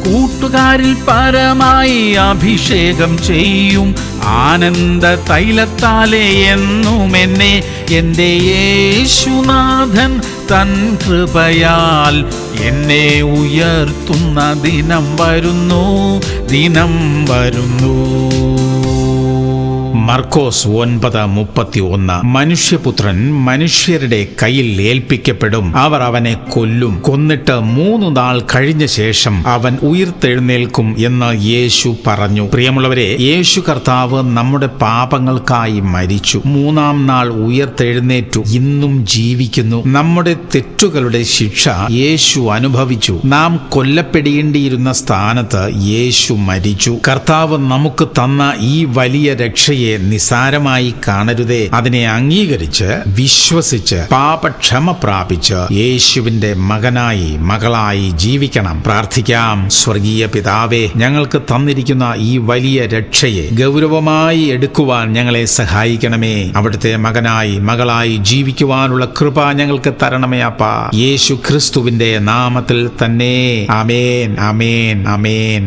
കൂട്ടുകാരിൽ പരമായി അഭിഷേകം ചെയ്യും ആനന്ദ തൈലത്താലെ എന്നും എന്നെ എൻ്റെ യേശുനാഥൻ തൻ കൃപയാൽ എന്നെ ഉയർത്തുന്ന ദിനം വരുന്നു. മർക്കോസ് 9:31. മനുഷ്യപുത്രൻ മനുഷ്യരുടെ കയ്യിൽ ഏൽപ്പിക്കപ്പെടും. അവർ അവനെ കൊല്ലും. കൊന്നിട്ട് 3 നാൾ കഴിഞ്ഞ ശേഷം അവൻ ഉയിർത്തെഴുന്നേൽക്കും എന്ന് യേശു പറഞ്ഞു. പ്രിയമുള്ളവരെ, യേശു കർത്താവ് നമ്മുടെ പാപങ്ങൾക്കായി മരിച്ചു. 3-ാം നാൾ ഉയിർത്തെഴുന്നേറ്റു. ഇന്നും ജീവിക്കുന്നു. നമ്മുടെ തെറ്റുകളുടെ ശിക്ഷ യേശു അനുഭവിച്ചു. നാം കൊല്ലപ്പെടേണ്ടിയിരുന്ന സ്ഥാനത്ത് യേശു മരിച്ചു. കർത്താവ് നമുക്ക് തന്ന ഈ വലിയ രക്ഷയെ നിസാരമായി കാണരുതേ. അതിനെ അംഗീകരിച്ച് വിശ്വസിച്ച് പാപക്ഷമ പ്രാപിച്ച് യേശുവിന്റെ മകനായി മകളായി ജീവിക്കണം. പ്രാർത്ഥിക്കാം. സ്വർഗീയ പിതാവേ, ഞങ്ങൾക്ക് തന്നിരിക്കുന്ന ഈ വലിയ രക്ഷയെ ഗൗരവമായി എടുക്കുവാൻ ഞങ്ങളെ സഹായിക്കണമേ. അവിടുത്തെ മകനായി മകളായി ജീവിക്കുവാനുള്ള കൃപ ഞങ്ങൾക്ക് തരണമേ അപ്പാ. യേശു ക്രിസ്തുവിന്റെ നാമത്തിൽ തന്നെ. ആമേൻ, ആമേൻ, ആമേൻ.